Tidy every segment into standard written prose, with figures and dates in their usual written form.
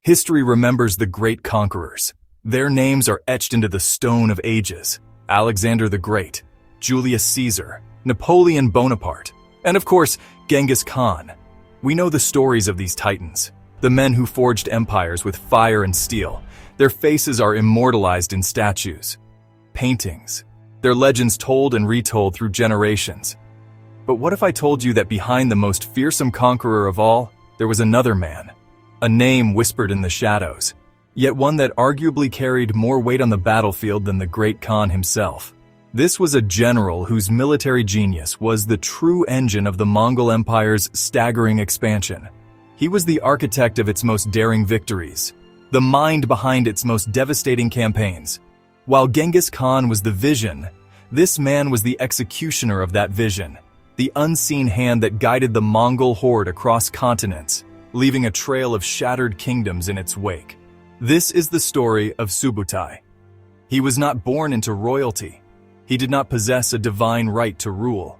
History remembers the great conquerors. Their names are etched into the stone of ages. Alexander the Great, Julius Caesar, Napoleon Bonaparte, and of course, Genghis Khan. We know the stories of these titans, the men who forged empires with fire and steel. Their faces are immortalized in statues, paintings, their legends told and retold through generations. But what if I told you that behind the most fearsome conqueror of all, there was another man, a name whispered in the shadows, yet one that arguably carried more weight on the battlefield than the great Khan himself. This was a general whose military genius was the true engine of the Mongol Empire's staggering expansion. He was the architect of its most daring victories, the mind behind its most devastating campaigns. While Genghis Khan was the vision, this man was the executioner of that vision, the unseen hand that guided the Mongol horde across continents, leaving a trail of shattered kingdoms in its wake. This is the story of Subutai. He was not born into royalty. He did not possess a divine right to rule.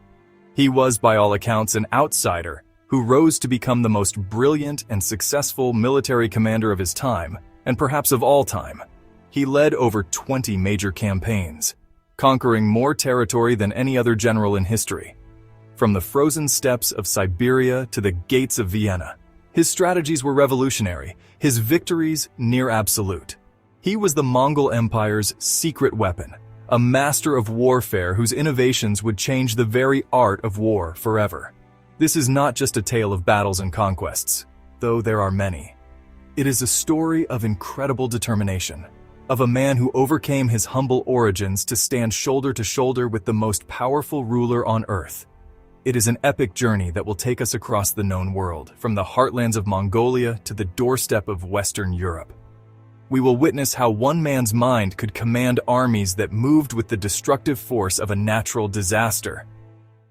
He was, by all accounts, an outsider who rose to become the most brilliant and successful military commander of his time, and perhaps of all time. He led over 20 major campaigns, conquering more territory than any other general in history. From the frozen steppes of Siberia to the gates of Vienna, his strategies were revolutionary, his victories near absolute. He was the Mongol Empire's secret weapon, a master of warfare whose innovations would change the very art of war forever. This is not just a tale of battles and conquests, though there are many. It is a story of incredible determination, of a man who overcame his humble origins to stand shoulder to shoulder with the most powerful ruler on earth. It is an epic journey that will take us across the known world, from the heartlands of Mongolia to the doorstep of Western Europe. We will witness how one man's mind could command armies that moved with the destructive force of a natural disaster.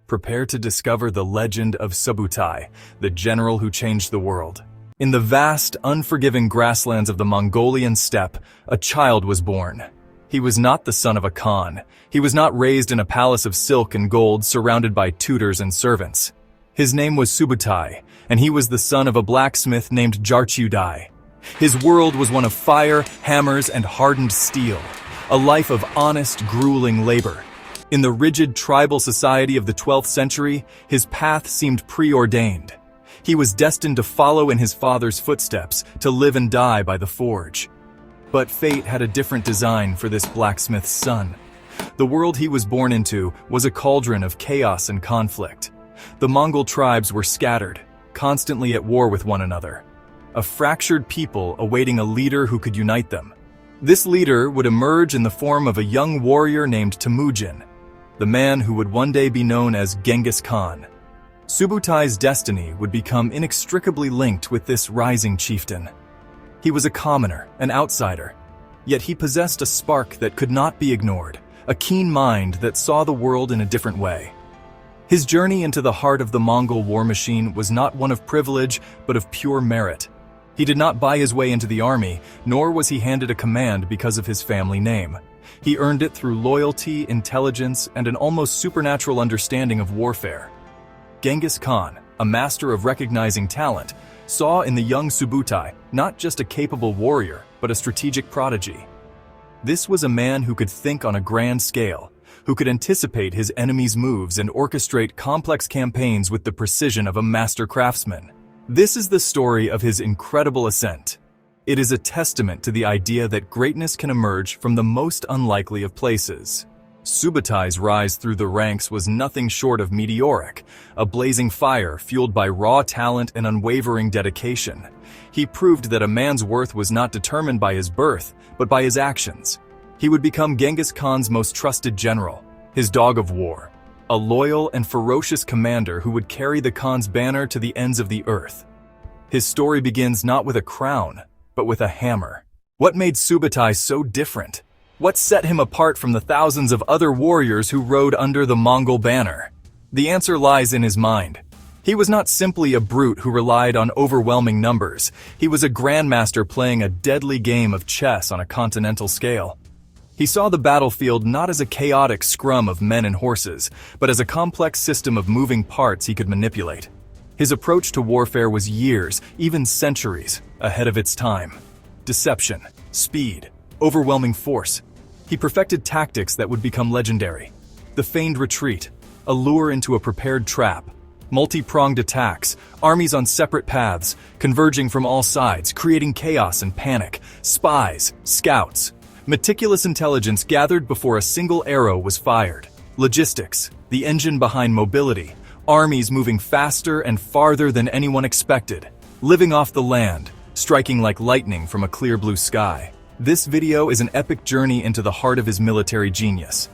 Prepare to discover the legend of Subutai, the general who changed the world. In the vast, unforgiving grasslands of the Mongolian steppe, a child was born. He was not the son of a Khan. He was not raised in a palace of silk and gold surrounded by tutors and servants. His name was Subutai, and he was the son of a blacksmith named Jarchiudai. His world was one of fire, hammers, and hardened steel, a life of honest, grueling labor. In the rigid tribal society of the 12th century, his path seemed preordained. He was destined to follow in his father's footsteps, to live and die by the forge. But fate had a different design for this blacksmith's son. The world he was born into was a cauldron of chaos and conflict. The Mongol tribes were scattered, constantly at war with one another. A fractured people awaiting a leader who could unite them. This leader would emerge in the form of a young warrior named Temujin, the man who would one day be known as Genghis Khan. Subutai's destiny would become inextricably linked with this rising chieftain. He was a commoner, an outsider, yet he possessed a spark that could not be ignored, a keen mind that saw the world in a different way. His journey into the heart of the Mongol war machine was not one of privilege, but of pure merit. He did not buy his way into the army, nor was he handed a command because of his family name. He earned it through loyalty, intelligence, and an almost supernatural understanding of warfare. Genghis Khan, a master of recognizing talent, saw in the young Subutai not just a capable warrior, but a strategic prodigy. This was a man who could think on a grand scale, who could anticipate his enemy's moves and orchestrate complex campaigns with the precision of a master craftsman. This is the story of his incredible ascent. It is a testament to the idea that greatness can emerge from the most unlikely of places. Subutai's rise through the ranks was nothing short of meteoric, a blazing fire fueled by raw talent and unwavering dedication. He proved that a man's worth was not determined by his birth, but by his actions. He would become Genghis Khan's most trusted general, his dog of war, a loyal and ferocious commander who would carry the Khan's banner to the ends of the earth. His story begins not with a crown, but with a hammer. What made Subutai so different? What set him apart from the thousands of other warriors who rode under the Mongol banner? The answer lies in his mind. He was not simply a brute who relied on overwhelming numbers. He was a grandmaster playing a deadly game of chess on a continental scale. He saw the battlefield not as a chaotic scrum of men and horses, but as a complex system of moving parts he could manipulate. His approach to warfare was years, even centuries, ahead of its time. Deception, speed, overwhelming force. He perfected tactics that would become legendary. The feigned retreat, a lure into a prepared trap. Multi-pronged attacks, armies on separate paths, converging from all sides, creating chaos and panic. Spies, scouts. Meticulous intelligence gathered before a single arrow was fired. Logistics, the engine behind mobility. Armies moving faster and farther than anyone expected. Living off the land, striking like lightning from a clear blue sky. This video is an epic journey into the heart of his military genius.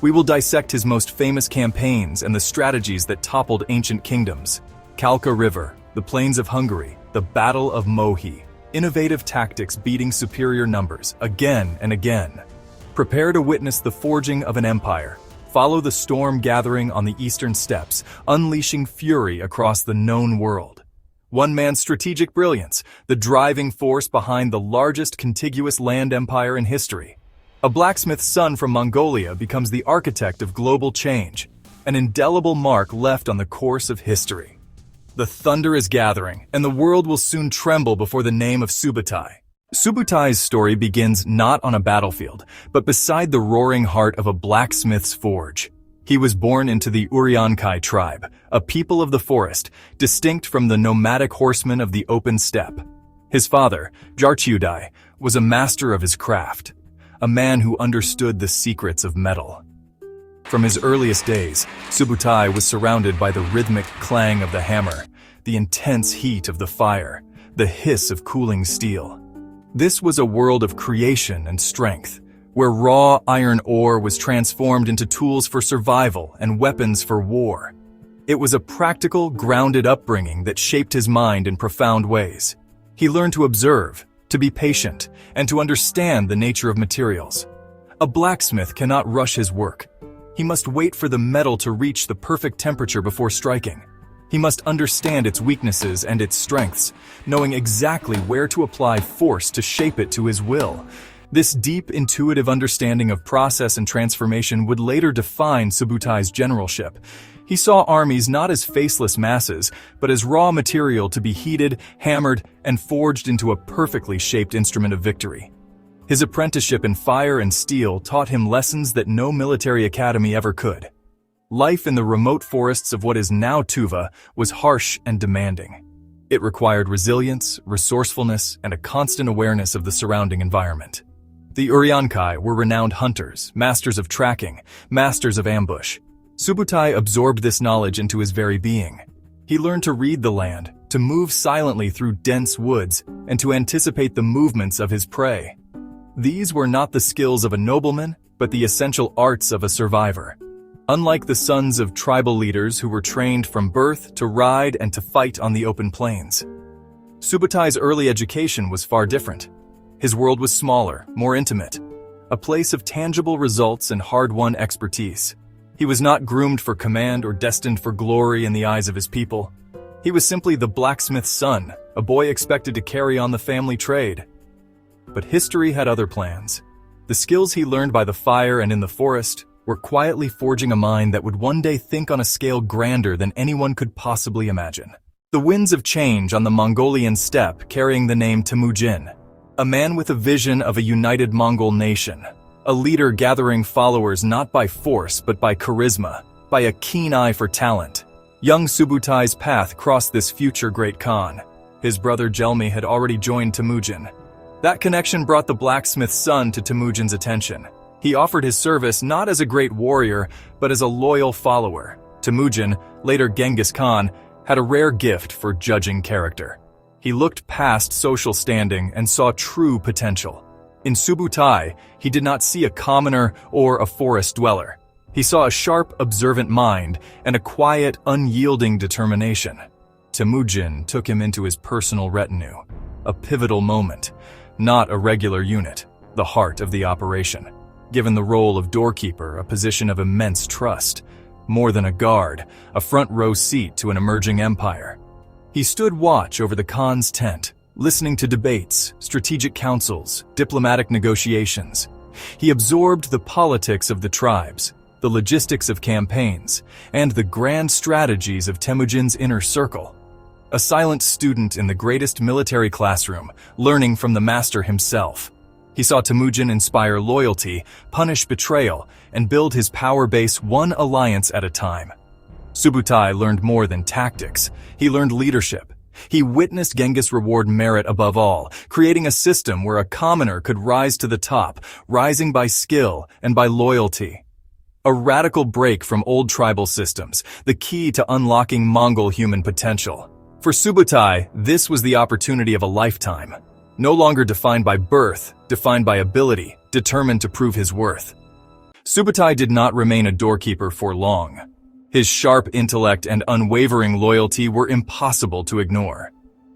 We will dissect his most famous campaigns and the strategies that toppled ancient kingdoms. Kalka River, the plains of Hungary, the Battle of Mohi. Innovative tactics beating superior numbers again and again. Prepare to witness the forging of an empire. Follow the storm gathering on the eastern steppes, unleashing fury across the known world. One man's strategic brilliance, the driving force behind the largest contiguous land empire in history. A blacksmith's son from Mongolia becomes the architect of global change, an indelible mark left on the course of history. The thunder is gathering, and the world will soon tremble before the name of Subutai. Subutai's story begins not on a battlefield, but beside the roaring heart of a blacksmith's forge. He was born into the Uryankai tribe, a people of the forest, distinct from the nomadic horsemen of the open steppe. His father, Jarchiudai, was a master of his craft, a man who understood the secrets of metal. From his earliest days, Subutai was surrounded by the rhythmic clang of the hammer, the intense heat of the fire, the hiss of cooling steel. This was a world of creation and strength, where raw iron ore was transformed into tools for survival and weapons for war. It was a practical, grounded upbringing that shaped his mind in profound ways. He learned to observe, to be patient, and to understand the nature of materials. A blacksmith cannot rush his work. He must wait for the metal to reach the perfect temperature before striking. He must understand its weaknesses and its strengths, knowing exactly where to apply force to shape it to his will. This deep, intuitive understanding of process and transformation would later define Subutai's generalship. He saw armies not as faceless masses, but as raw material to be heated, hammered, and forged into a perfectly shaped instrument of victory. His apprenticeship in fire and steel taught him lessons that no military academy ever could. Life in the remote forests of what is now Tuva was harsh and demanding. It required resilience, resourcefulness, and a constant awareness of the surrounding environment. The Uryankai were renowned hunters, masters of tracking, masters of ambush. Subutai absorbed this knowledge into his very being. He learned to read the land, to move silently through dense woods, and to anticipate the movements of his prey. These were not the skills of a nobleman, but the essential arts of a survivor. Unlike the sons of tribal leaders who were trained from birth to ride and to fight on the open plains, Subutai's early education was far different. His world was smaller, more intimate, a place of tangible results and hard-won expertise. He was not groomed for command or destined for glory in the eyes of his people. He was simply the blacksmith's son, a boy expected to carry on the family trade. But history had other plans. The skills he learned by the fire and in the forest were quietly forging a mind that would one day think on a scale grander than anyone could possibly imagine. The winds of change on the Mongolian steppe carrying the name Temujin, a man with a vision of a united Mongol nation, a leader gathering followers not by force but by charisma, by a keen eye for talent. Young Subutai's path crossed this future great Khan. His brother Jelmi had already joined Temujin. That connection brought the blacksmith's son to Temujin's attention. He offered his service not as a great warrior, but as a loyal follower. Temujin, later Genghis Khan, had a rare gift for judging character. He looked past social standing and saw true potential. In Subutai, he did not see a commoner or a forest dweller. He saw a sharp, observant mind and a quiet, unyielding determination. Temujin took him into his personal retinue, a pivotal moment, not a regular unit, the heart of the operation. Given the role of doorkeeper, a position of immense trust, more than a guard, a front-row seat to an emerging empire. He stood watch over the Khan's tent, listening to debates, strategic councils, diplomatic negotiations. He absorbed the politics of the tribes, the logistics of campaigns, and the grand strategies of Temujin's inner circle. a silent student in the greatest military classroom, learning from the master himself. He saw Temujin inspire loyalty, punish betrayal, and build his power base one alliance at a time. Subutai learned more than tactics. He learned leadership. He witnessed Genghis reward merit above all, creating a system where a commoner could rise to the top, rising by skill and by loyalty. A radical break from old tribal systems, the key to unlocking Mongol human potential. For Subutai, this was the opportunity of a lifetime. No longer defined by birth, defined by ability, determined to prove his worth. Subutai did not remain a doorkeeper for long. His sharp intellect and unwavering loyalty were impossible to ignore.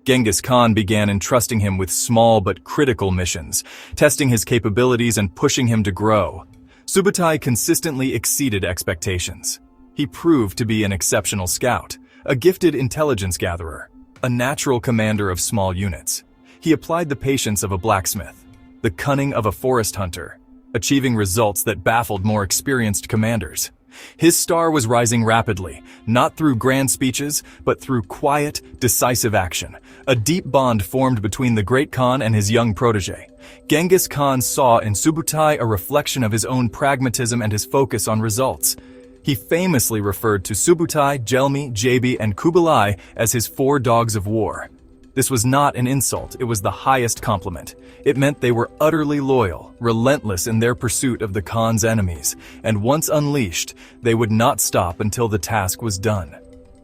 Genghis Khan began entrusting him with small but critical missions, testing his capabilities and pushing him to grow. Subutai consistently exceeded expectations. He proved to be an exceptional scout, a gifted intelligence gatherer, a natural commander of small units. He applied the patience of a blacksmith, the cunning of a forest hunter, achieving results that baffled more experienced commanders. His star was rising rapidly, not through grand speeches, but through quiet, decisive action. A deep bond formed between the great Khan and his young protege. Genghis Khan saw in Subutai a reflection of his own pragmatism and his focus on results. He famously referred to Subutai, Jelmi, Jabi, and Kubilai as his 4 dogs of war. This was not an insult, it was the highest compliment. It meant they were utterly loyal, relentless in their pursuit of the Khan's enemies, and once unleashed, they would not stop until the task was done.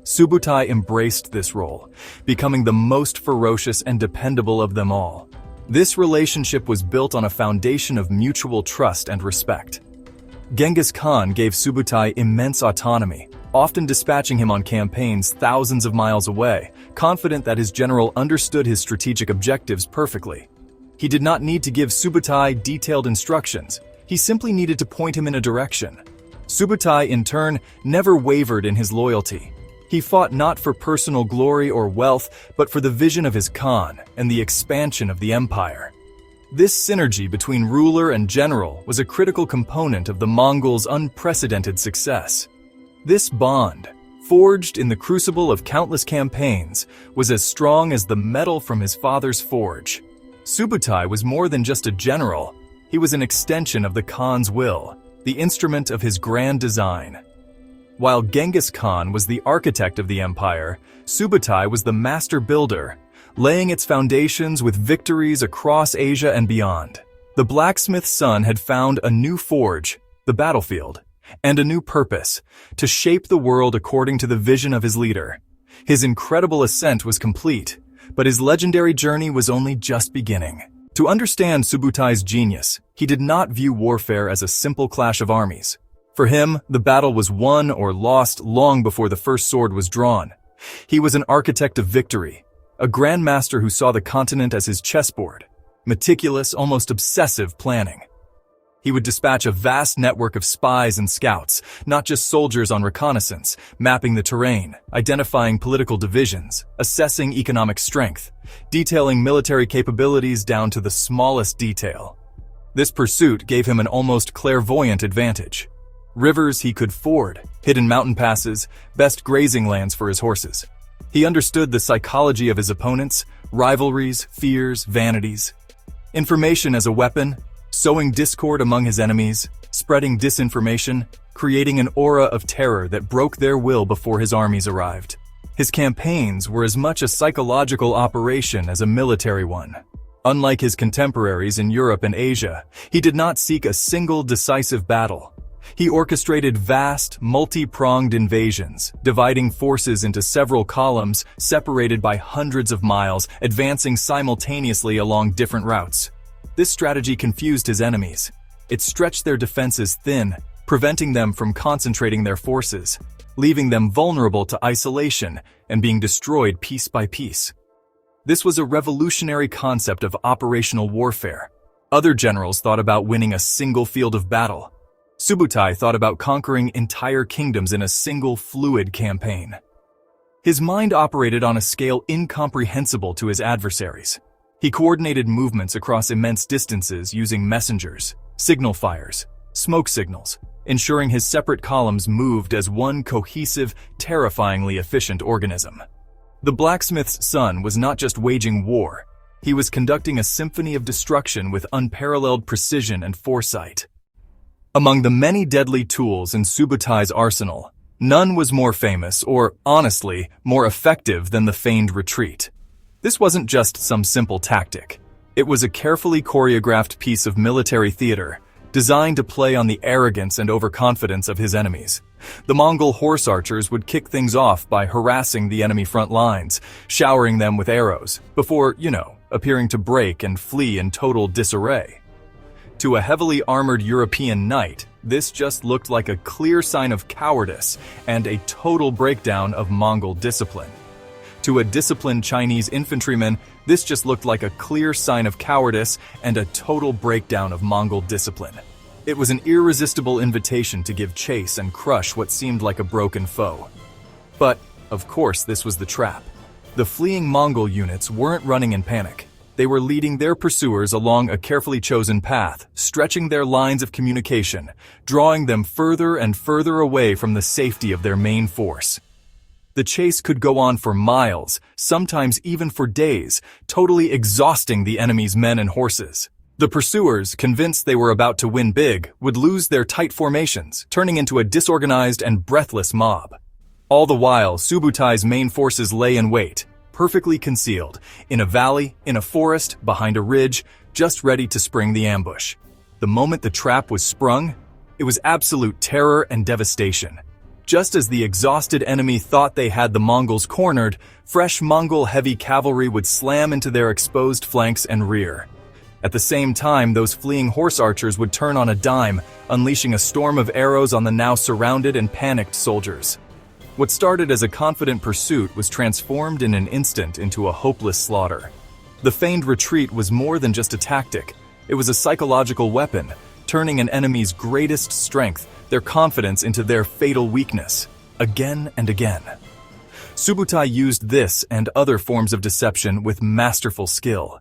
Subutai embraced this role, becoming the most ferocious and dependable of them all. This relationship was built on a foundation of mutual trust and respect. Genghis Khan gave Subutai immense autonomy, often dispatching him on campaigns thousands of miles away, confident that his general understood his strategic objectives perfectly. He did not need to give Subutai detailed instructions. He simply needed to point him in a direction. Subutai, in turn, never wavered in his loyalty. He fought not for personal glory or wealth, but for the vision of his Khan and the expansion of the empire. This synergy between ruler and general was a critical component of the Mongols' unprecedented success. This bond, forged in the crucible of countless campaigns, was as strong as the metal from his father's forge. Subutai was more than just a general. He was an extension of the Khan's will, the instrument of his grand design. While Genghis Khan was the architect of the empire, Subutai was the master builder, laying its foundations with victories across Asia and beyond. The blacksmith's son had found a new forge, the battlefield, and a new purpose, to shape the world according to the vision of his leader. His incredible ascent was complete, but his legendary journey was only just beginning. To understand Subutai's genius, he did not view warfare as a simple clash of armies. For him, the battle was won or lost long before the first sword was drawn. He was an architect of victory, a grandmaster who saw the continent as his chessboard, meticulous, almost obsessive planning. He would dispatch a vast network of spies and scouts, not just soldiers on reconnaissance, mapping the terrain, identifying political divisions, assessing economic strength, detailing military capabilities down to the smallest detail. This pursuit gave him an almost clairvoyant advantage. Rivers he could ford, hidden mountain passes, best grazing lands for his horses. He understood the psychology of his opponents, rivalries, fears, vanities. Information as a weapon, sowing discord among his enemies, spreading disinformation, creating an aura of terror that broke their will before his armies arrived. His campaigns were as much a psychological operation as a military one. Unlike his contemporaries in Europe and Asia, he did not seek a single decisive battle. He orchestrated vast, multi-pronged invasions, dividing forces into several columns separated by hundreds of miles, advancing simultaneously along different routes. This strategy confused his enemies. It stretched their defenses thin, preventing them from concentrating their forces, leaving them vulnerable to isolation and being destroyed piece by piece. This was a revolutionary concept of operational warfare. Other generals thought about winning a single field of battle. Subutai thought about conquering entire kingdoms in a single fluid campaign. His mind operated on a scale incomprehensible to his adversaries. He coordinated movements across immense distances using messengers, signal fires, smoke signals, ensuring his separate columns moved as one cohesive, terrifyingly efficient organism. The blacksmith's son was not just waging war, he was conducting a symphony of destruction with unparalleled precision and foresight. Among the many deadly tools in Subutai's arsenal, none was more famous or, honestly, more effective than the feigned retreat. This wasn't just some simple tactic. It was a carefully choreographed piece of military theater, designed to play on the arrogance and overconfidence of his enemies. The Mongol horse archers would kick things off by harassing the enemy front lines, showering them with arrows, before, appearing to break and flee in total disarray. To a heavily armored European knight, this just looked like a clear sign of cowardice and a total breakdown of Mongol discipline. To a disciplined Chinese infantryman, this just looked like a clear sign of cowardice and a total breakdown of Mongol discipline. It was an irresistible invitation to give chase and crush what seemed like a broken foe. But, of course, this was the trap. The fleeing Mongol units weren't running in panic. They were leading their pursuers along a carefully chosen path, stretching their lines of communication, drawing them further and further away from the safety of their main force. The chase could go on for miles, sometimes even for days, totally exhausting the enemy's men and horses. The pursuers, convinced they were about to win big, would lose their tight formations, turning into a disorganized and breathless mob. All the while, Subutai's main forces lay in wait, perfectly concealed, in a valley, in a forest, behind a ridge, just ready to spring the ambush. The moment the trap was sprung, it was absolute terror and devastation. Just as the exhausted enemy thought they had the Mongols cornered, fresh Mongol heavy cavalry would slam into their exposed flanks and rear. At the same time, those fleeing horse archers would turn on a dime, unleashing a storm of arrows on the now surrounded and panicked soldiers. What started as a confident pursuit was transformed in an instant into a hopeless slaughter. The feigned retreat was more than just a tactic. It was a psychological weapon, turning an enemy's greatest strength, their confidence, into their fatal weakness, again and again. Subutai used this and other forms of deception with masterful skill.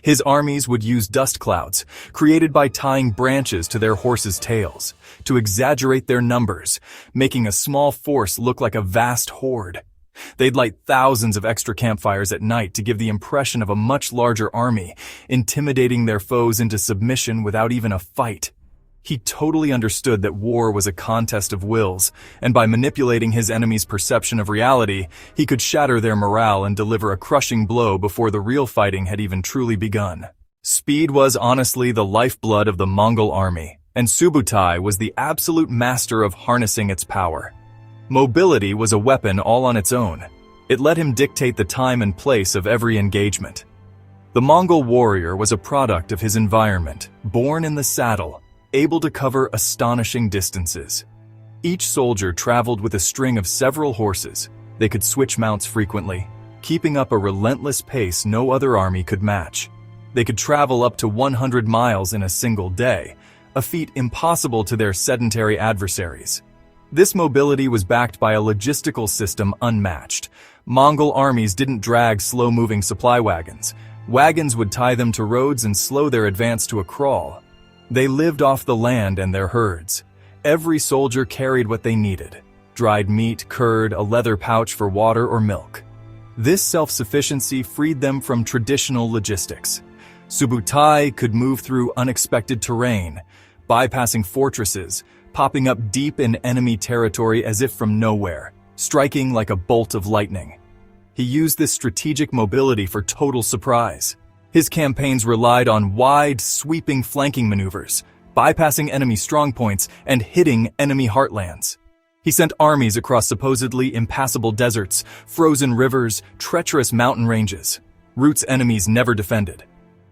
His armies would use dust clouds, created by tying branches to their horses' tails, to exaggerate their numbers, making a small force look like a vast horde. They'd light thousands of extra campfires at night to give the impression of a much larger army, intimidating their foes into submission without even a fight. He totally understood that war was a contest of wills, and by manipulating his enemy's perception of reality, he could shatter their morale and deliver a crushing blow before the real fighting had even truly begun. Speed was honestly the lifeblood of the Mongol army, and Subutai was the absolute master of harnessing its power. Mobility was a weapon all on its own. It let him dictate the time and place of every engagement. The Mongol warrior was a product of his environment, born in the saddle, able to cover astonishing distances. Each soldier traveled with a string of several horses. They could switch mounts frequently, keeping up a relentless pace no other army could match. They could travel up to 100 miles in a single day, a feat impossible to their sedentary adversaries. This mobility was backed by a logistical system unmatched. Mongol armies didn't drag slow-moving supply wagons. Wagons would tie them to roads and slow their advance to a crawl. They lived off the land and their herds. Every soldier carried what they needed: dried meat, curd, a leather pouch for water or milk. This self-sufficiency freed them from traditional logistics. Subutai could move through unexpected terrain, bypassing fortresses, popping up deep in enemy territory as if from nowhere, striking like a bolt of lightning. He used this strategic mobility for total surprise. His campaigns relied on wide, sweeping flanking maneuvers, bypassing enemy strongpoints and hitting enemy heartlands. He sent armies across supposedly impassable deserts, frozen rivers, treacherous mountain ranges, routes enemies never defended.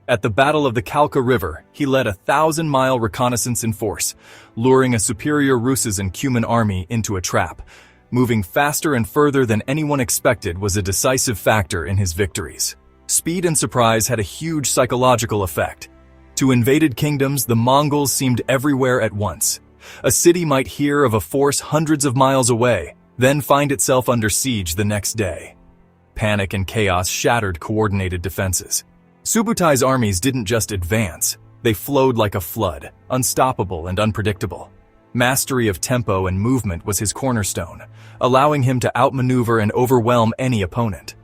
At the Battle of the Kalka River, he led a 1,000-mile reconnaissance in force, luring a superior Rus's and Cuman army into a trap. Moving faster and further than anyone expected was a decisive factor in his victories. Speed and surprise had a huge psychological effect. To invaded kingdoms, the Mongols seemed everywhere at once. A city might hear of a force hundreds of miles away, then find itself under siege the next day. Panic and chaos shattered coordinated defenses. Subutai's armies didn't just advance, they flowed like a flood, unstoppable and unpredictable. Mastery of tempo and movement was his cornerstone, allowing him to outmaneuver and overwhelm any opponent.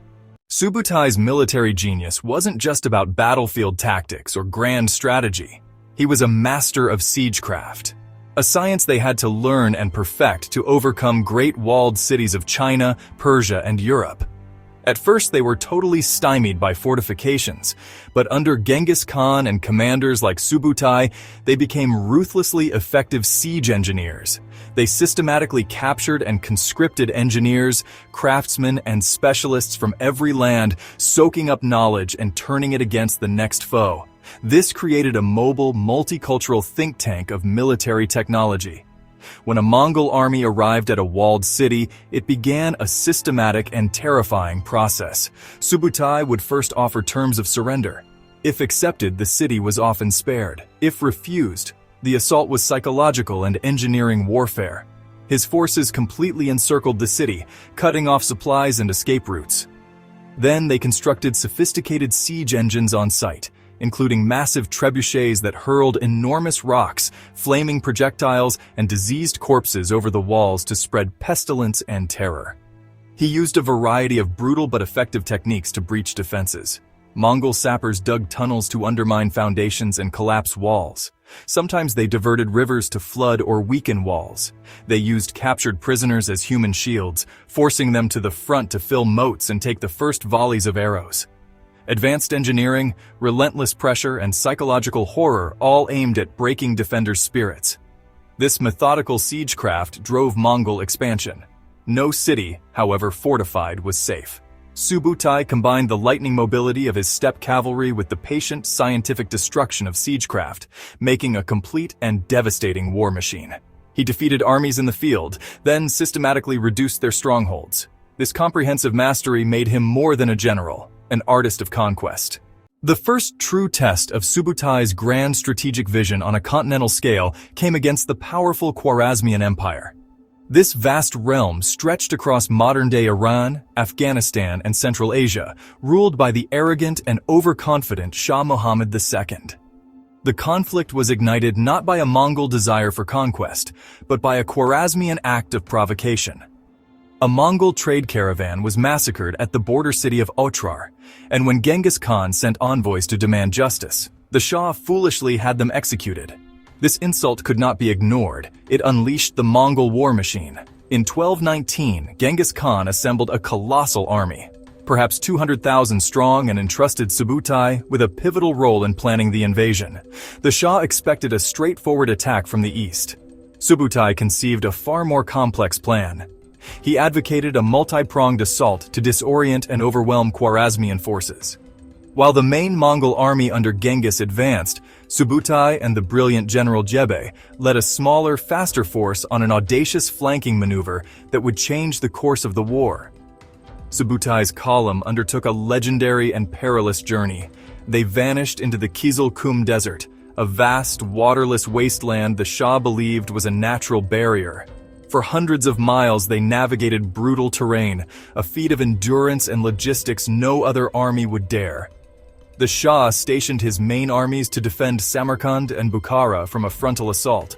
Subutai's military genius wasn't just about battlefield tactics or grand strategy. He was a master of siegecraft, a science they had to learn and perfect to overcome great walled cities of China, Persia, and Europe. At first, they were totally stymied by fortifications, but under Genghis Khan and commanders like Subutai, they became ruthlessly effective siege engineers. They systematically captured and conscripted engineers, craftsmen, and specialists from every land, soaking up knowledge and turning it against the next foe. This created a mobile, multicultural think tank of military technology. When a Mongol army arrived at a walled city, it began a systematic and terrifying process. Subutai would first offer terms of surrender. If accepted, the city was often spared. If refused, the assault was psychological and engineering warfare. His forces completely encircled the city, cutting off supplies and escape routes. Then they constructed sophisticated siege engines on site, including massive trebuchets that hurled enormous rocks, flaming projectiles, and diseased corpses over the walls to spread pestilence and terror. He used a variety of brutal but effective techniques to breach defenses. Mongol sappers dug tunnels to undermine foundations and collapse walls. Sometimes they diverted rivers to flood or weaken walls. They used captured prisoners as human shields, forcing them to the front to fill moats and take the first volleys of arrows. Advanced engineering, relentless pressure, and psychological horror all aimed at breaking defenders' spirits. This methodical siegecraft drove Mongol expansion. No city, however fortified, was safe. Subutai combined the lightning mobility of his steppe cavalry with the patient, scientific destruction of siegecraft, making a complete and devastating war machine. He defeated armies in the field, then systematically reduced their strongholds. This comprehensive mastery made him more than a general, an artist of conquest. The first true test of Subutai's grand strategic vision on a continental scale came against the powerful Khwarazmian Empire. This vast realm stretched across modern-day Iran, Afghanistan, and Central Asia, ruled by the arrogant and overconfident Shah Muhammad II. The conflict was ignited not by a Mongol desire for conquest, but by a Khwarazmian act of provocation. A Mongol trade caravan was massacred at the border city of Otrar, and when Genghis Khan sent envoys to demand justice, the Shah foolishly had them executed. This insult could not be ignored. It unleashed the Mongol war machine. In 1219, Genghis Khan assembled a colossal army, perhaps 200,000 strong, and entrusted Subutai with a pivotal role in planning the invasion. The Shah expected a straightforward attack from the east. Subutai conceived a far more complex plan. He advocated a multi-pronged assault to disorient and overwhelm Khwarazmian forces. While the main Mongol army under Genghis advanced, Subutai and the brilliant general Jebe led a smaller, faster force on an audacious flanking maneuver that would change the course of the war. Subutai's column undertook a legendary and perilous journey. They vanished into the Kizil Kum Desert, a vast, waterless wasteland the Shah believed was a natural barrier. For hundreds of miles, they navigated brutal terrain, a feat of endurance and logistics no other army would dare. The Shah stationed his main armies to defend Samarkand and Bukhara from a frontal assault.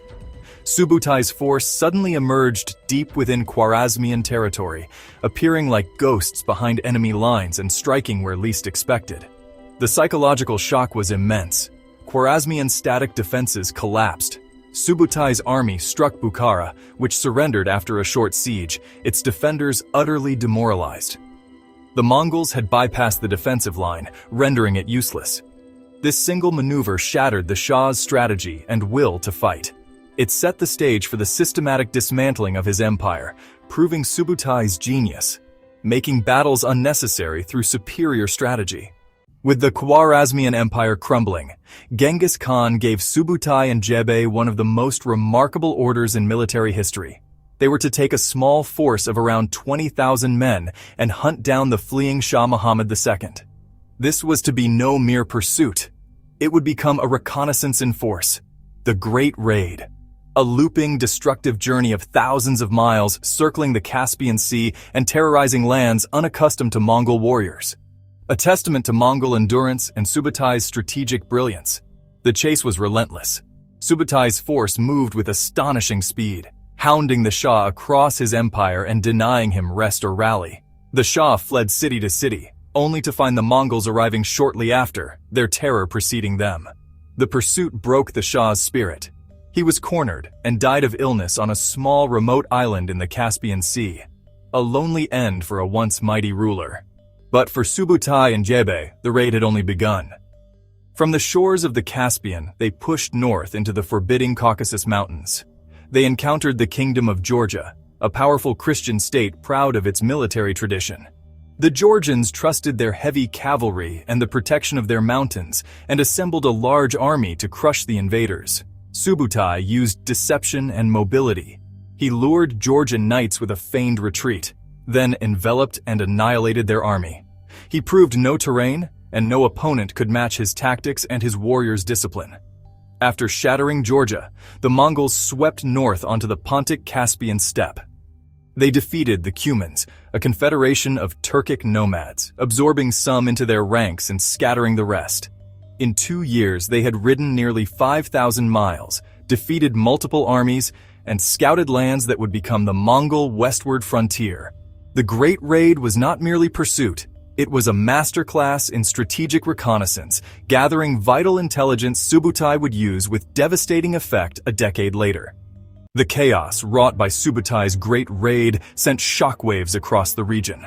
Subutai's force suddenly emerged deep within Khwarazmian territory, appearing like ghosts behind enemy lines and striking where least expected. The psychological shock was immense. Khwarazmian static defenses collapsed. Subutai's army struck Bukhara, which surrendered after a short siege, its defenders utterly demoralized. The Mongols had bypassed the defensive line, rendering it useless. This single maneuver shattered the Shah's strategy and will to fight. It set the stage for the systematic dismantling of his empire, proving Subutai's genius, making battles unnecessary through superior strategy. With the Khwarazmian Empire crumbling, Genghis Khan gave Subutai and Jebe one of the most remarkable orders in military history. They were to take a small force of around 20,000 men and hunt down the fleeing Shah Muhammad II. This was to be no mere pursuit. It would become a reconnaissance in force, the Great Raid. A looping, destructive journey of thousands of miles circling the Caspian Sea and terrorizing lands unaccustomed to Mongol warriors. A testament to Mongol endurance and Subutai's strategic brilliance. The chase was relentless. Subutai's force moved with astonishing speed, hounding the Shah across his empire and denying him rest or rally. The Shah fled city to city, only to find the Mongols arriving shortly after, their terror preceding them. The pursuit broke the Shah's spirit. He was cornered and died of illness on a small remote island in the Caspian Sea. A lonely end for a once mighty ruler. But for Subutai and Jebe, the raid had only begun. From the shores of the Caspian, they pushed north into the forbidding Caucasus Mountains. They encountered the Kingdom of Georgia, a powerful Christian state proud of its military tradition. The Georgians trusted their heavy cavalry and the protection of their mountains and assembled a large army to crush the invaders. Subutai used deception and mobility. He lured Georgian knights with a feigned retreat, then enveloped and annihilated their army. He proved no terrain, and no opponent could match his tactics and his warriors' discipline. After shattering Georgia, the Mongols swept north onto the Pontic Caspian steppe. They defeated the Cumans, a confederation of Turkic nomads, absorbing some into their ranks and scattering the rest. In 2 years, they had ridden nearly 5,000 miles, defeated multiple armies, and scouted lands that would become the Mongol westward frontier. The Great Raid was not merely pursuit, it was a masterclass in strategic reconnaissance, gathering vital intelligence Subutai would use with devastating effect a decade later. The chaos wrought by Subutai's Great Raid sent shockwaves across the region.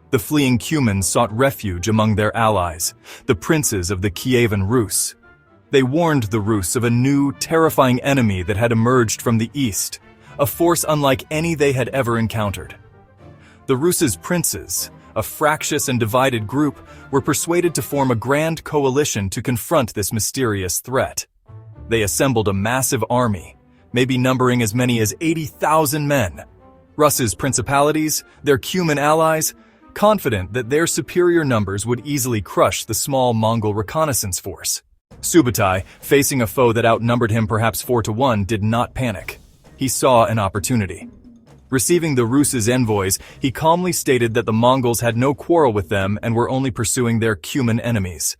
The fleeing Cumans sought refuge among their allies, the princes of the Kievan Rus. They warned the Rus of a new, terrifying enemy that had emerged from the east, a force unlike any they had ever encountered. The Rus' princes, a fractious and divided group, were persuaded to form a grand coalition to confront this mysterious threat. They assembled a massive army, maybe numbering as many as 80,000 men. Rus' principalities, their Cuman allies, confident that their superior numbers would easily crush the small Mongol reconnaissance force. Subutai, facing a foe that outnumbered him perhaps 4-1, did not panic. He saw an opportunity. Receiving the Rus' envoys, he calmly stated that the Mongols had no quarrel with them and were only pursuing their Cuman enemies.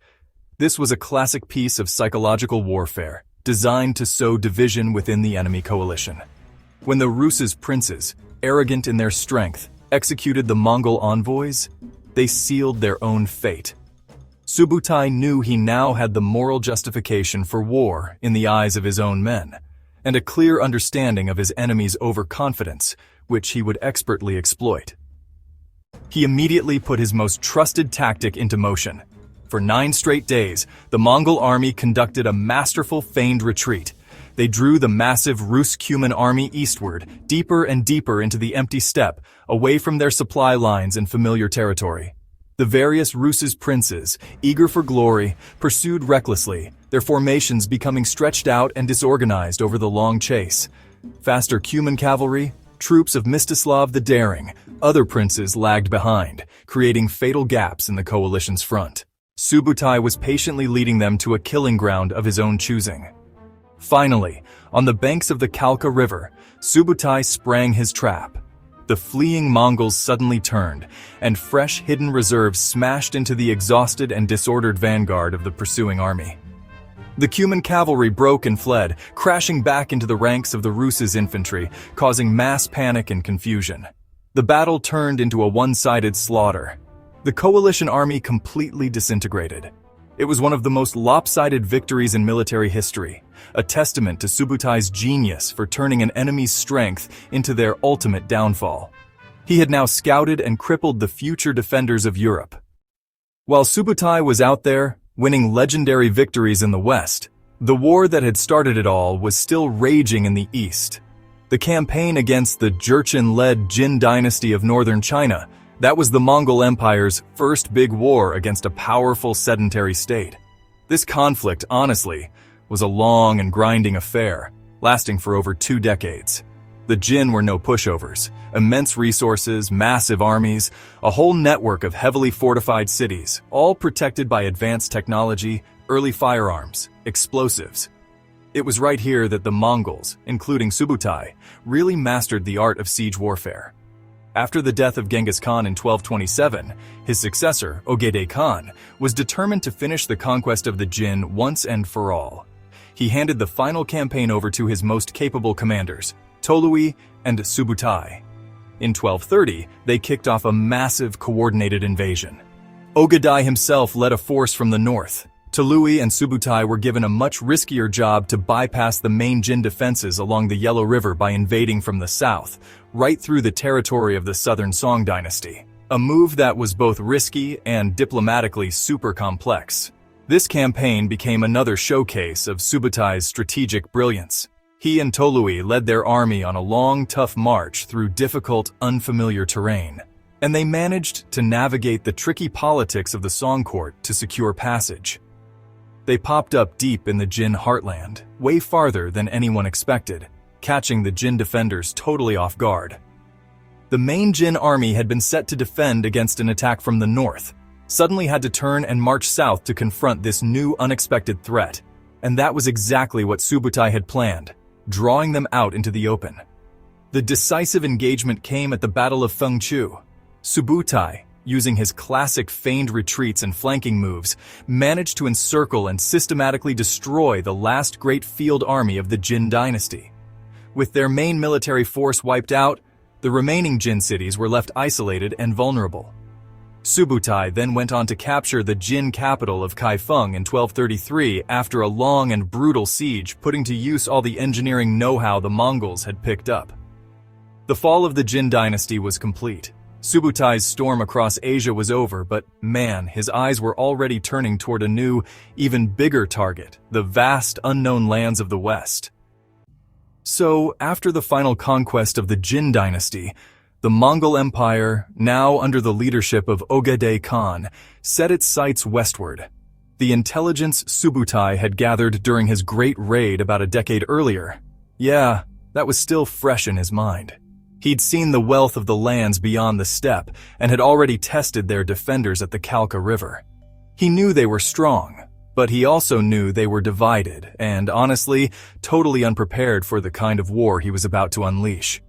This was a classic piece of psychological warfare, designed to sow division within the enemy coalition. When the Rus' princes, arrogant in their strength, executed the Mongol envoys, they sealed their own fate. Subutai knew he now had the moral justification for war in the eyes of his own men, and a clear understanding of his enemy's overconfidence, which he would expertly exploit. He immediately put his most trusted tactic into motion. For 9 straight days, the Mongol army conducted a masterful feigned retreat. They drew the massive Rus-Cuman army eastward, deeper and deeper into the empty steppe, away from their supply lines and familiar territory. The various Rus' princes, eager for glory, pursued recklessly, their formations becoming stretched out and disorganized over the long chase. Faster Cuman cavalry, troops of Mstislav the Daring, other princes lagged behind, creating fatal gaps in the coalition's front. Subutai was patiently leading them to a killing ground of his own choosing. Finally, on the banks of the Kalka River, Subutai sprang his trap. The fleeing Mongols suddenly turned, and fresh hidden reserves smashed into the exhausted and disordered vanguard of the pursuing army. The Cuman cavalry broke and fled, crashing back into the ranks of the Rus' infantry, causing mass panic and confusion. The battle turned into a one-sided slaughter. The coalition army completely disintegrated. It was one of the most lopsided victories in military history, a testament to Subutai's genius for turning an enemy's strength into their ultimate downfall. He had now scouted and crippled the future defenders of Europe. While Subutai was out there, winning legendary victories in the West, the war that had started it all was still raging in the East. The campaign against the Jurchen-led Jin Dynasty of northern China, that was the Mongol Empire's first big war against a powerful sedentary state. This conflict, honestly, was a long and grinding affair, lasting for over 2 decades. The Jin were no pushovers. Immense resources, massive armies, a whole network of heavily fortified cities, all protected by advanced technology, early firearms, explosives. It was right here that the Mongols, including Subutai, really mastered the art of siege warfare. After the death of Genghis Khan in 1227, his successor, Ogedei Khan, was determined to finish the conquest of the Jin once and for all. He handed the final campaign over to his most capable commanders, Tolui and Subutai. In 1230, they kicked off a massive coordinated invasion. Ogadai himself led a force from the north. Tolui and Subutai were given a much riskier job to bypass the main Jin defenses along the Yellow River by invading from the south, right through the territory of the southern Song dynasty. A move that was both risky and diplomatically super complex. This campaign became another showcase of Subutai's strategic brilliance. He and Tolui led their army on a long, tough march through difficult, unfamiliar terrain, and they managed to navigate the tricky politics of the Song court to secure passage. They popped up deep in the Jin heartland, way farther than anyone expected, catching the Jin defenders totally off guard. The main Jin army had been set to defend against an attack from the north, suddenly had to turn and march south to confront this new unexpected threat, and that was exactly what Subutai had planned, drawing them out into the open. The decisive engagement came at the Battle of Fengchu. Subutai, using his classic feigned retreats and flanking moves, managed to encircle and systematically destroy the last great field army of the Jin Dynasty. With their main military force wiped out, the remaining Jin cities were left isolated and vulnerable. Subutai then went on to capture the Jin capital of Kaifeng in 1233 after a long and brutal siege, putting to use all the engineering know-how the Mongols had picked up. The fall of the Jin dynasty was complete. Subutai's storm across Asia was over, but man, his eyes were already turning toward a new, even bigger target, the vast unknown lands of the West. So, after the final conquest of the Jin dynasty, the Mongol Empire, now under the leadership of Genghis Khan, set its sights westward. The intelligence Subutai had gathered during his great raid about a decade earlier, yeah, that was still fresh in his mind. He'd seen the wealth of the lands beyond the steppe and had already tested their defenders at the Kalka River. He knew they were strong, but he also knew they were divided and, honestly, totally unprepared for the kind of war he was about to unleash.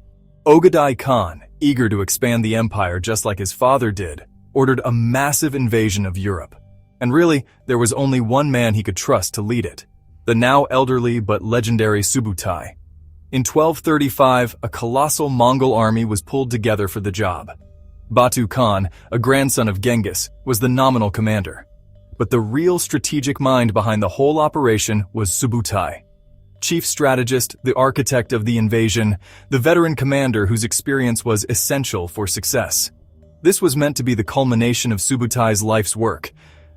Genghis Khan, eager to expand the empire just like his father did, ordered a massive invasion of Europe. And really, there was only one man he could trust to lead it, the now elderly but legendary Subutai. In 1235, a colossal Mongol army was pulled together for the job. Batu Khan, a grandson of Genghis, was the nominal commander. But the real strategic mind behind the whole operation was Subutai. Chief strategist, the architect of the invasion, the veteran commander whose experience was essential for success. This was meant to be the culmination of Subutai's life's work,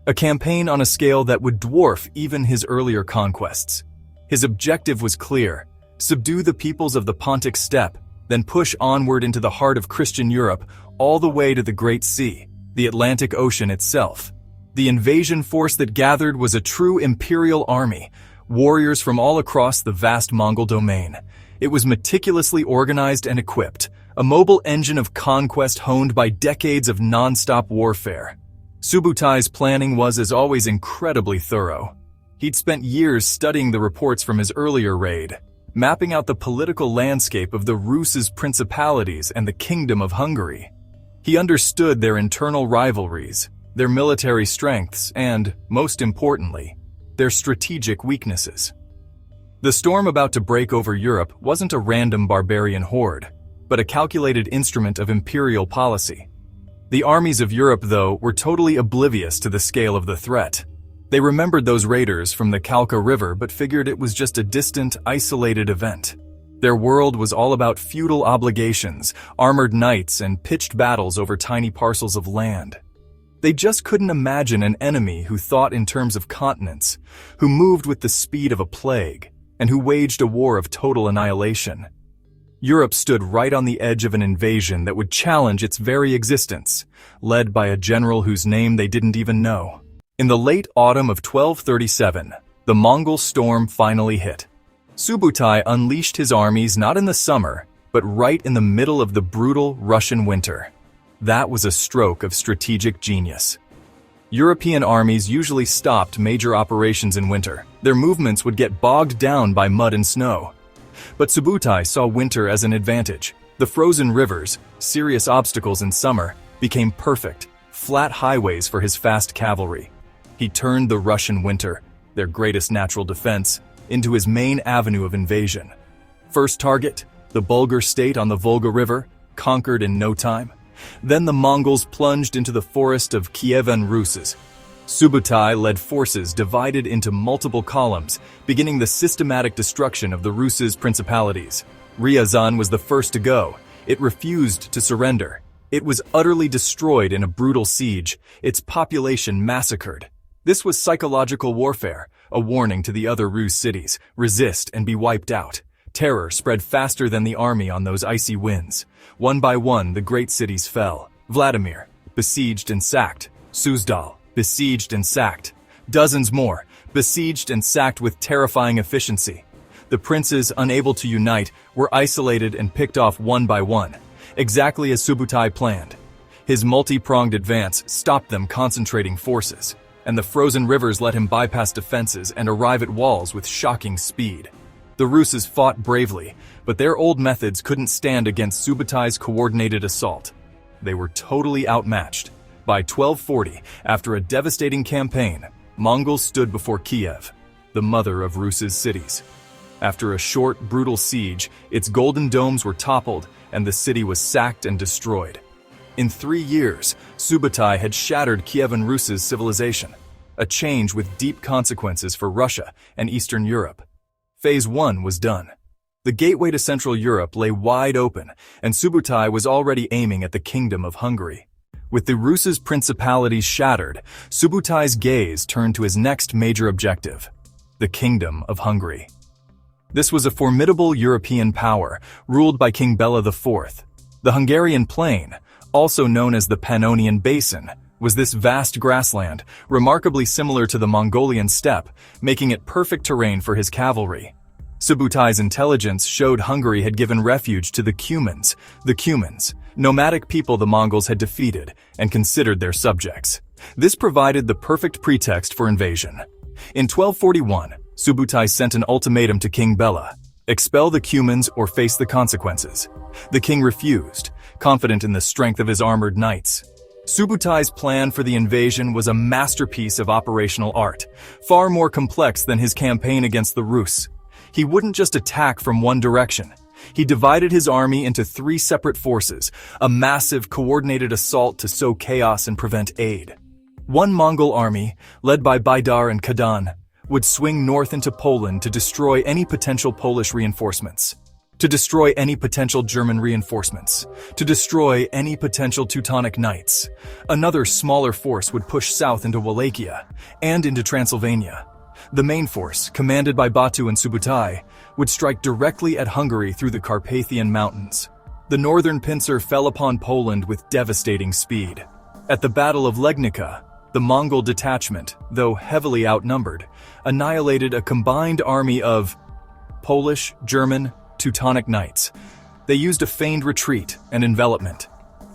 a campaign on a scale that would dwarf even his earlier conquests. His objective was clear: subdue the peoples of the Pontic steppe, then push onward into the heart of Christian Europe, all the way to the Great Sea, the Atlantic Ocean itself. The invasion force that gathered was a true imperial army, warriors from all across the vast Mongol domain. It was meticulously organized and equipped, a mobile engine of conquest honed by decades of non-stop warfare. Subutai's planning was, as always, incredibly thorough. He'd spent years studying the reports from his earlier raid, mapping out the political landscape of the Rus's principalities and the Kingdom of Hungary. He understood their internal rivalries, their military strengths, and, most importantly, their strategic weaknesses. The storm about to break over Europe wasn't a random barbarian horde, but a calculated instrument of imperial policy. The armies of Europe, though, were totally oblivious to the scale of the threat. They remembered those raiders from the Kalka River but figured it was just a distant, isolated event. Their world was all about feudal obligations, armored knights, and pitched battles over tiny parcels of land. They just couldn't imagine an enemy who thought in terms of continents, who moved with the speed of a plague, and who waged a war of total annihilation. Europe stood right on the edge of an invasion that would challenge its very existence, led by a general whose name they didn't even know. In the late autumn of 1237, the Mongol storm finally hit. Subutai unleashed his armies not in the summer, but right in the middle of the brutal Russian winter. That was a stroke of strategic genius. European armies usually stopped major operations in winter. Their movements would get bogged down by mud and snow. But Subutai saw winter as an advantage. The frozen rivers, serious obstacles in summer, became perfect, flat highways for his fast cavalry. He turned the Russian winter, their greatest natural defense, into his main avenue of invasion. First target, the Bulgar state on the Volga River, conquered in no time. Then the Mongols plunged into the forest of Kievan Ruses. Subutai led forces divided into multiple columns, beginning the systematic destruction of the Ruses' principalities. Ryazan was the first to go. It refused to surrender. It was utterly destroyed in a brutal siege, its population massacred. This was psychological warfare, a warning to the other Rus cities: resist and be wiped out. Terror spread faster than the army on those icy winds. One by one, the great cities fell. Vladimir, besieged and sacked. Suzdal, besieged and sacked. Dozens more, besieged and sacked with terrifying efficiency. The princes, unable to unite, were isolated and picked off one by one, exactly as Subutai planned. His multi-pronged advance stopped them concentrating forces, and the frozen rivers let him bypass defenses and arrive at walls with shocking speed. The Ruses fought bravely, but their old methods couldn't stand against Subutai's coordinated assault. They were totally outmatched. By 1240, after a devastating campaign, Mongols stood before Kiev, the mother of Rus' cities. After a short, brutal siege, its golden domes were toppled and the city was sacked and destroyed. In 3 years, Subutai had shattered Kievan Rus' civilization, a change with deep consequences for Russia and Eastern Europe. Phase 1 was done. The gateway to Central Europe lay wide open, and Subutai was already aiming at the Kingdom of Hungary. With the Rus' principalities shattered, Subutai's gaze turned to his next major objective, the Kingdom of Hungary. This was a formidable European power, ruled by King Bela IV. The Hungarian plain, also known as the Pannonian Basin, was this vast grassland, remarkably similar to the Mongolian steppe, making it perfect terrain for his cavalry. Subutai's intelligence showed Hungary had given refuge to the Cumans, nomadic people the Mongols had defeated and considered their subjects. This provided the perfect pretext for invasion. In 1241, Subutai sent an ultimatum to King Bela: expel the Cumans or face the consequences. The king refused, confident in the strength of his armored knights. Subutai's plan for the invasion was a masterpiece of operational art, far more complex than his campaign against the Rus. He wouldn't just attack from one direction. He divided his army into 3 separate forces, a massive, coordinated assault to sow chaos and prevent aid. One Mongol army, led by Baidar and Kadan, would swing north into Poland to destroy any potential Polish reinforcements, to destroy any potential German reinforcements, to destroy any potential Teutonic knights. Another smaller force would push south into Wallachia and into Transylvania. The main force, commanded by Batu and Subutai, would strike directly at Hungary through the Carpathian Mountains. The northern pincer fell upon Poland with devastating speed. At the Battle of Legnica, the Mongol detachment, though heavily outnumbered, annihilated a combined army of Polish, German, Teutonic knights. They used a feigned retreat and envelopment.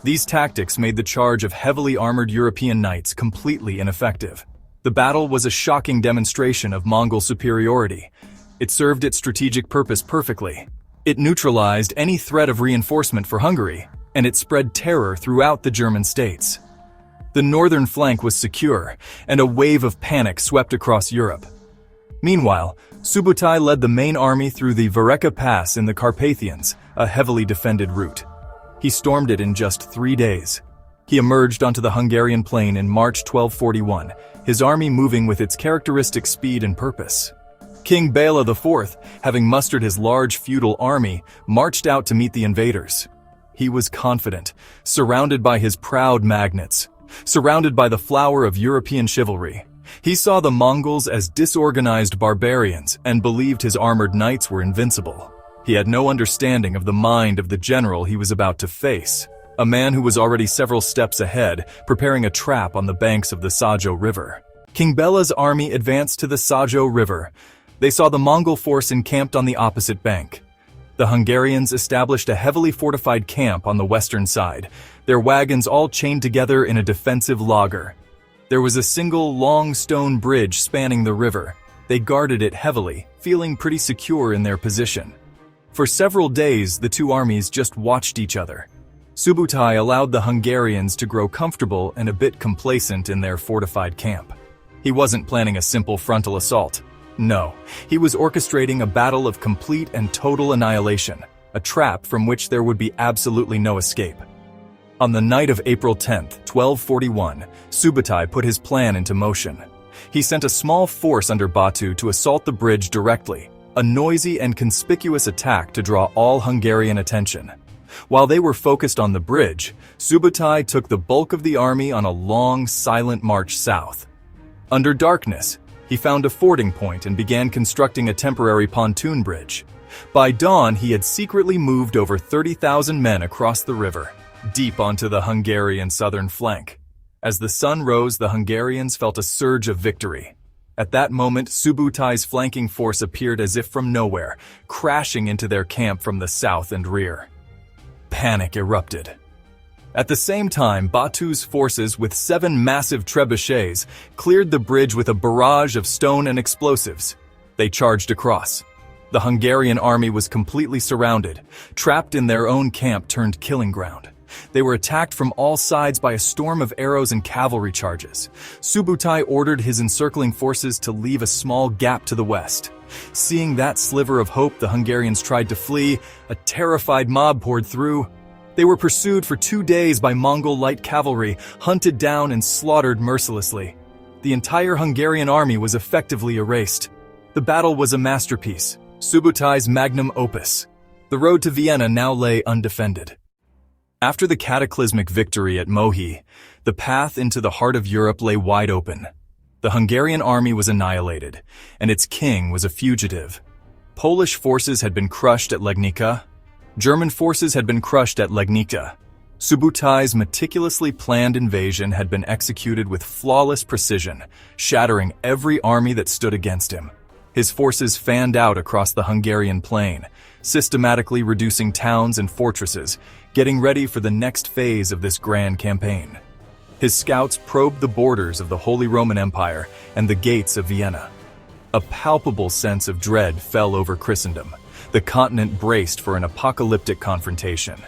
These tactics made the charge of heavily armored European knights completely ineffective. The battle was a shocking demonstration of Mongol superiority. It served its strategic purpose perfectly. It neutralized any threat of reinforcement for Hungary, and it spread terror throughout the German states. The northern flank was secure, and a wave of panic swept across Europe. Meanwhile, Subutai led the main army through the Vareka Pass in the Carpathians, a heavily defended route. He stormed it in just 3 days. He emerged onto the Hungarian plain in March 1241, his army moving with its characteristic speed and purpose. King Bela IV, having mustered his large feudal army, marched out to meet the invaders. He was confident, surrounded by his proud magnates, surrounded by the flower of European chivalry. He saw the Mongols as disorganized barbarians and believed his armored knights were invincible. He had no understanding of the mind of the general he was about to face, a man who was already several steps ahead, preparing a trap on the banks of the Sajo River. King Bela's army advanced to the Sajo River. They saw the Mongol force encamped on the opposite bank. The Hungarians established a heavily fortified camp on the western side, their wagons all chained together in a defensive laager. There was a single long stone bridge spanning the river. They guarded it heavily, feeling pretty secure in their position. For several days, the two armies just watched each other. Subutai allowed the Hungarians to grow comfortable and a bit complacent in their fortified camp. He wasn't planning a simple frontal assault. No, he was orchestrating a battle of complete and total annihilation, a trap from which there would be absolutely no escape. On the night of April 10, 1241, Subutai put his plan into motion. He sent a small force under Batu to assault the bridge directly, a noisy and conspicuous attack to draw all Hungarian attention. While they were focused on the bridge, Subutai took the bulk of the army on a long, silent march south. Under darkness, he found a fording point and began constructing a temporary pontoon bridge. By dawn, he had secretly moved over 30,000 men across the river, deep onto the Hungarian southern flank. As the sun rose, the Hungarians felt a surge of victory. At that moment, Subutai's flanking force appeared as if from nowhere, crashing into their camp from the south and rear. Panic erupted. At the same time, Batu's forces, with 7 massive trebuchets, cleared the bridge with a barrage of stone and explosives. They charged across. The Hungarian army was completely surrounded, trapped in their own camp turned killing ground. They were attacked from all sides by a storm of arrows and cavalry charges. Subutai ordered his encircling forces to leave a small gap to the west. Seeing that sliver of hope, the Hungarians tried to flee. A terrified mob poured through. They were pursued for 2 days by Mongol light cavalry, hunted down and slaughtered mercilessly. The entire Hungarian army was effectively erased. The battle was a masterpiece, Subutai's magnum opus. The road to Vienna now lay undefended. After the cataclysmic victory at Mohi, the path into the heart of Europe lay wide open. The Hungarian army was annihilated, and its king was a fugitive. Polish forces had been crushed at Legnica. German forces had been crushed at Legnica. Subutai's meticulously planned invasion had been executed with flawless precision, shattering every army that stood against him. His forces fanned out across the Hungarian plain, systematically reducing towns and fortresses, getting ready for the next phase of this grand campaign. His scouts probed the borders of the Holy Roman Empire and the gates of Vienna. A palpable sense of dread fell over Christendom. The continent braced for an apocalyptic confrontation.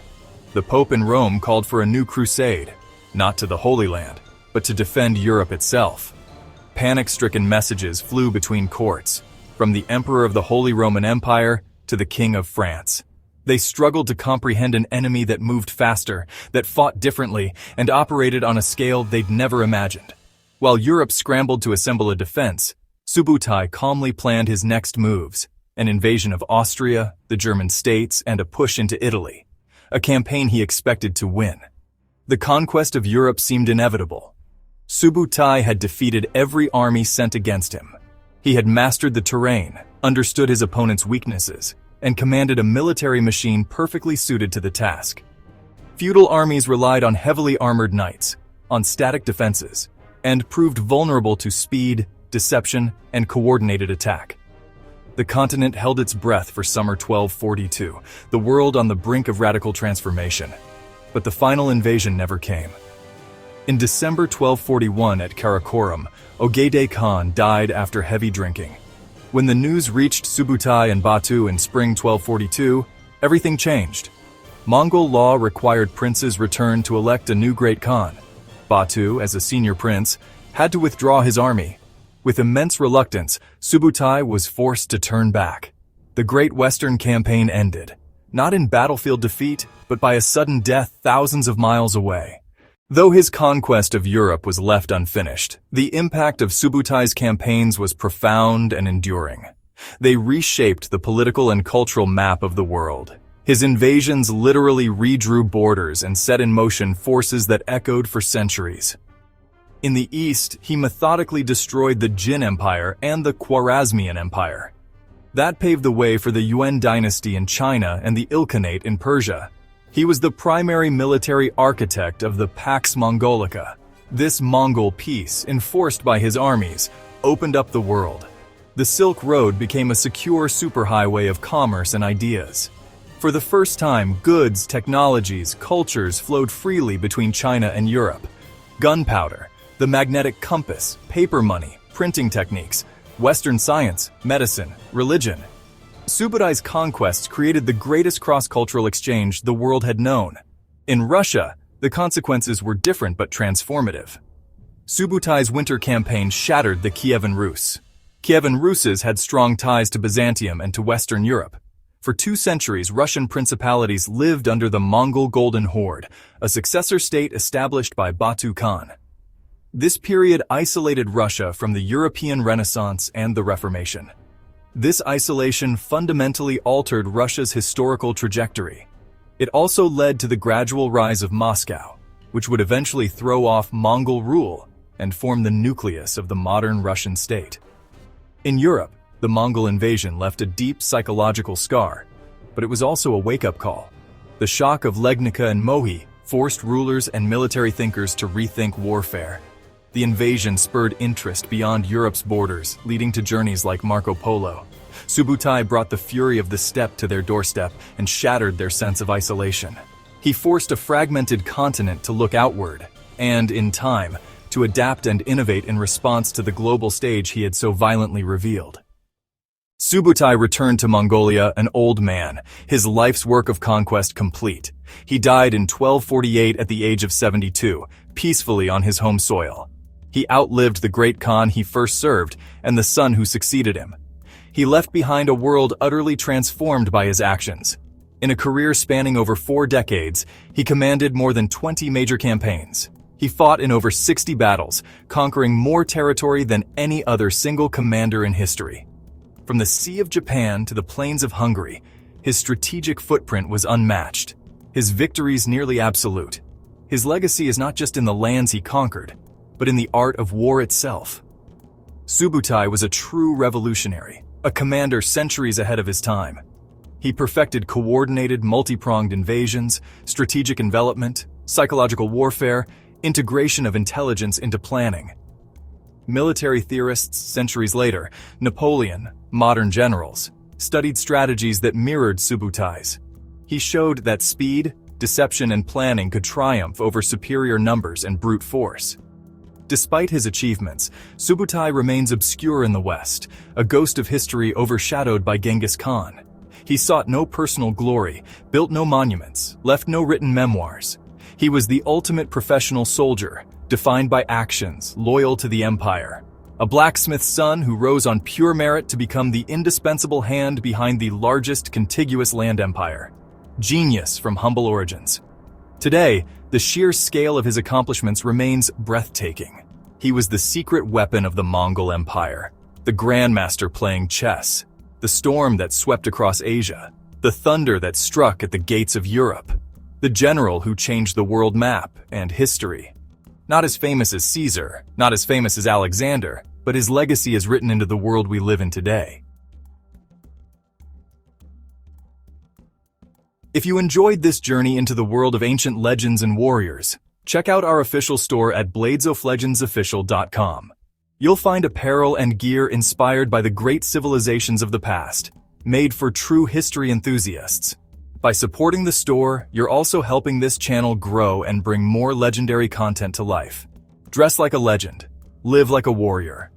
The Pope in Rome called for a new crusade, not to the Holy Land, but to defend Europe itself. Panic-stricken messages flew between courts, from the Emperor of the Holy Roman Empire to the King of France. They struggled to comprehend an enemy that moved faster, that fought differently, and operated on a scale they'd never imagined. While Europe scrambled to assemble a defense, Subutai calmly planned his next moves, an invasion of Austria, the German states, and a push into Italy, a campaign he expected to win. The conquest of Europe seemed inevitable. Subutai had defeated every army sent against him. He had mastered the terrain, understood his opponent's weaknesses, and commanded a military machine perfectly suited to the task. Feudal armies relied on heavily armored knights, on static defenses, and proved vulnerable to speed, deception, and coordinated attack. The continent held its breath for summer 1242, the world on the brink of radical transformation. But the final invasion never came. In December 1241 at Karakorum, Genghis Khan died after heavy drinking. When the news reached Subutai and Batu in spring 1242, everything changed. Mongol law required princes return to elect a new great Khan. Batu, as a senior prince, had to withdraw his army. With immense reluctance, Subutai was forced to turn back. The Great Western Campaign ended, not in battlefield defeat, but by a sudden death thousands of miles away. Though his conquest of Europe was left unfinished, the impact of Subutai's campaigns was profound and enduring. They reshaped the political and cultural map of the world. His invasions literally redrew borders and set in motion forces that echoed for centuries. In the east, he methodically destroyed the Jin Empire and the Khwarazmian Empire. That paved the way for the Jin Dynasty in China and the Ilkhanate in Persia. He was the primary military architect of the Pax Mongolica. This Mongol peace, enforced by his armies, opened up the world. The Silk Road became a secure superhighway of commerce and ideas. For the first time, goods, technologies, cultures flowed freely between China and Europe. Gunpowder, the magnetic compass, paper money, printing techniques, Western science, medicine, religion. Subutai's conquests created the greatest cross-cultural exchange the world had known. In Russia, the consequences were different but transformative. Subutai's winter campaign shattered the Kievan Rus. Kievan Ruses had strong ties to Byzantium and to Western Europe. For 2 centuries, Russian principalities lived under the Mongol Golden Horde, a successor state established by Batu Khan. This period isolated Russia from the European Renaissance and the Reformation. This isolation fundamentally altered Russia's historical trajectory. It also led to the gradual rise of Moscow, which would eventually throw off Mongol rule and form the nucleus of the modern Russian state. In Europe, the Mongol invasion left a deep psychological scar, but it was also a wake-up call. The shock of Legnica and Mohi forced rulers and military thinkers to rethink warfare. The invasion spurred interest beyond Europe's borders, leading to journeys like Marco Polo. Subutai brought the fury of the steppe to their doorstep and shattered their sense of isolation. He forced a fragmented continent to look outward, and, in time, to adapt and innovate in response to the global stage he had so violently revealed. Subutai returned to Mongolia an old man, his life's work of conquest complete. He died in 1248 at the age of 72, peacefully on his home soil. He outlived the great Khan he first served and the son who succeeded him. He left behind a world utterly transformed by his actions. In a career spanning over 4 decades, he commanded more than 20 major campaigns. He fought in over 60 battles, conquering more territory than any other single commander in history. From the Sea of Japan to the plains of Hungary, his strategic footprint was unmatched, his victories nearly absolute. His legacy is not just in the lands he conquered, but in the art of war itself. Subutai was a true revolutionary, a commander centuries ahead of his time. He perfected coordinated, multi-pronged invasions, strategic envelopment, psychological warfare, integration of intelligence into planning. Military theorists centuries later, Napoleon, modern generals, studied strategies that mirrored Subutai's. He showed that speed, deception, and planning could triumph over superior numbers and brute force. Despite his achievements, Subutai remains obscure in the West, a ghost of history overshadowed by Genghis Khan. He sought no personal glory, built no monuments, left no written memoirs. He was the ultimate professional soldier, defined by actions, loyal to the empire. A blacksmith's son who rose on pure merit to become the indispensable hand behind the largest contiguous land empire. Genius from humble origins. Today, the sheer scale of his accomplishments remains breathtaking. He was the secret weapon of the Mongol Empire, the grandmaster playing chess, the storm that swept across Asia, the thunder that struck at the gates of Europe, the general who changed the world map and history. Not as famous as Caesar, not as famous as Alexander, but his legacy is written into the world we live in today. If you enjoyed this journey into the world of ancient legends and warriors, check out our official store at bladesoflegendsofficial.com. You'll find apparel and gear inspired by the great civilizations of the past, made for true history enthusiasts. By supporting the store, you're also helping this channel grow and bring more legendary content to life. Dress like a legend, live like a warrior,